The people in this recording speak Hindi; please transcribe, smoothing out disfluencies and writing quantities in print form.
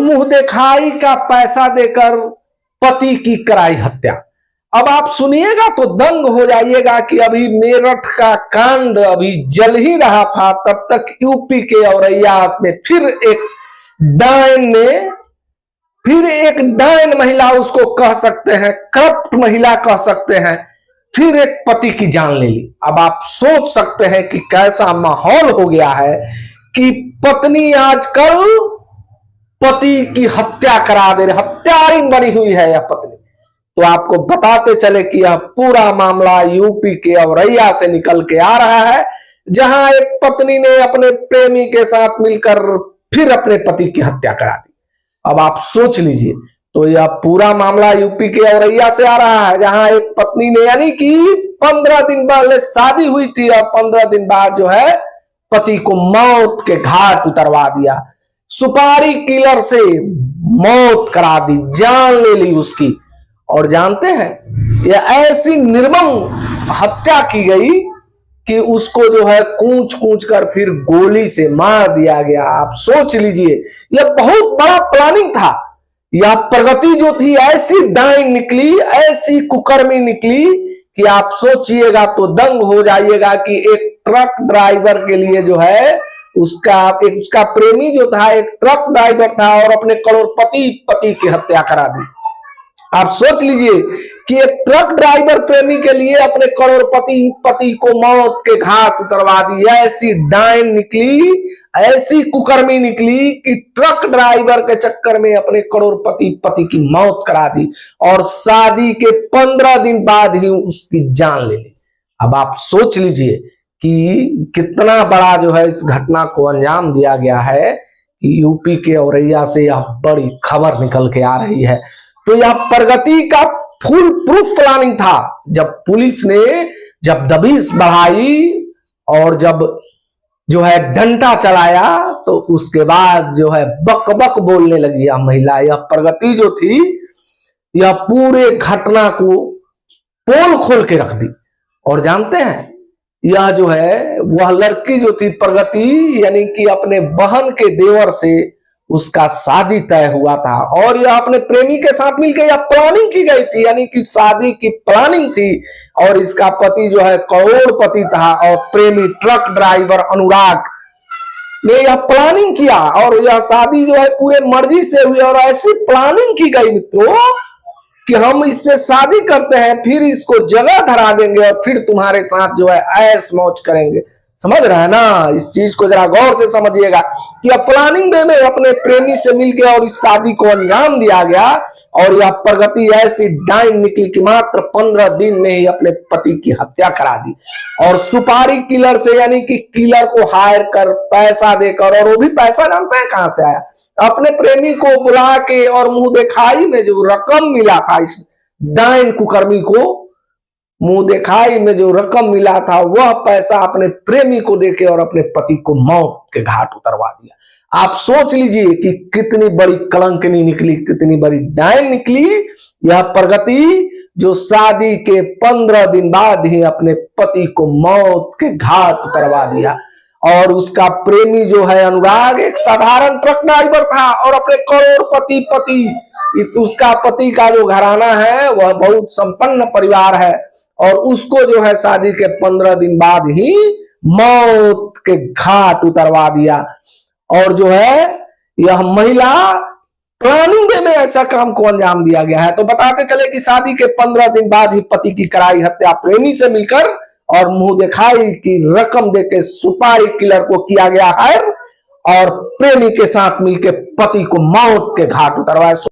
मुंह दिखाई का पैसा देकर पति की कराई हत्या। अब आप सुनिएगा तो दंग हो जाइएगा कि अभी मेरठ का कांड अभी जल ही रहा था, तब तक यूपी के औरैया में फिर एक डायन महिला, उसको कह सकते हैं करप्ट महिला कह सकते हैं, फिर एक पति की जान ले ली। अब आप सोच सकते हैं कि कैसा माहौल हो गया है कि पत्नी आजकल पति की हत्या करा दे रही, हत्यारिन बनी हुई है यह पत्नी। तो आपको बताते चले कि यह पूरा मामला यूपी के औरैया से निकल के आ रहा है, जहां एक पत्नी ने अपने प्रेमी के साथ मिलकर फिर अपने पति की हत्या करा दी। अब आप सोच लीजिए, तो यह पूरा मामला यूपी के औरैया से आ रहा है, जहां एक पत्नी ने, यानी कि 15 दिन पहले शादी हुई थी और 15 दिन बाद जो है पति को मौत के घाट उतरवा दिया, सुपारी किलर से मौत करा दी, जान ले ली उसकी। और जानते हैं यह ऐसी निर्मम हत्या की गई कि उसको जो है कूच कूच कर फिर गोली से मार दिया गया। आप सोच लीजिए, यह बहुत बड़ा प्लानिंग था। यह प्रगति जो थी ऐसी डायन निकली, ऐसी कुकर्मी निकली कि आप सोचिएगा तो दंग हो जाइएगा कि एक ट्रक ड्राइवर के लिए जो है उसका प्रेमी जो था एक ट्रक ड्राइवर था और अपने करोड़पति पति की हत्या करा दी। आप सोच लीजिए कि एक ट्रक ड्राइवर प्रेमी के लिए अपने करोड़पति पति को मौत के घाट उतरवा दी। ऐसी डायन निकली, ऐसी कुकर्मी निकली कि ट्रक ड्राइवर के चक्कर में अपने करोड़पति पति की मौत करा दी और शादी के 15 दिन बाद ही उसकी जान ले ली। अब आप सोच लीजिए कि कितना बड़ा जो है इस घटना को अंजाम दिया गया है कि यूपी के औरैया से यह बड़ी खबर निकल के आ रही है। तो यह प्रगति का फुल प्रूफ प्लानिंग था। जब पुलिस ने जब दबिश बढ़ाई और जब जो है डंडा चलाया, तो उसके बाद जो है बक बक बोलने लगी यह महिला। यह प्रगति जो थी यह पूरे घटना को पोल खोल के रख दी। और जानते हैं यह जो है वह लड़की जो थी प्रगति, यानी कि अपने बहन के देवर से उसका शादी तय हुआ था और यह अपने प्रेमी के साथ मिलकर यह प्लानिंग की गई थी, यानी कि शादी की प्लानिंग थी। और इसका पति जो है करोड़पति था और प्रेमी ट्रक ड्राइवर अनुराग ने यह प्लानिंग किया और यह शादी जो है पूरे मर्जी से हुई। और ऐसी प्लानिंग की गई मित्रों कि हम इससे शादी करते हैं, फिर इसको जगह धरा देंगे और फिर तुम्हारे साथ जो है ऐश मौज करेंगे। समझ रहे हैं ना? इस चीज को जरा गौर से समझिएगा कि अब प्लानिंग वे में अपने प्रेमी से मिलकर और इस शादी को अंजाम दिया गया। और यह प्रगति ऐसी डायन निकली कि मात्र 15 दिन में ही अपने पति की हत्या करा दी और सुपारी किलर से, यानी कि किलर को हायर कर पैसा देकर, और वो भी पैसा जानते हैं कहां से आया, अपने प्रेमी को बुला के और मुंह दिखाई में जो रकम मिला था, इस डायन कुकर्मी को मुंह दिखाई में जो रकम मिला था वह पैसा अपने प्रेमी को देके और अपने पति को मौत के घाट उतरवा दिया। आप सोच लीजिए कि कितनी बड़ी कलंकनी निकली, कितनी बड़ी डायन निकली यह प्रगति, जो शादी के 15 दिन बाद ही अपने पति को मौत के घाट उतरवा दिया। और उसका प्रेमी जो है अनुराग एक साधारण ट्रक ड्राइवर था और अपने करोड़पति पति, उसका पति का जो घराना है वह बहुत संपन्न परिवार है और उसको जो है शादी के 15 दिन बाद ही मौत के घाट उतरवा दिया। और जो है यह महिला प्लानिंग में ऐसा काम को अंजाम दिया गया है। तो बताते चले कि शादी के 15 दिन बाद ही पति की कराई हत्या प्रेमी से मिलकर और मुंह दिखाई की रकम देके सुपारी किलर को किया गया है और प्रेमी के साथ मिलकर पति को मौत के घाट उतरवाया।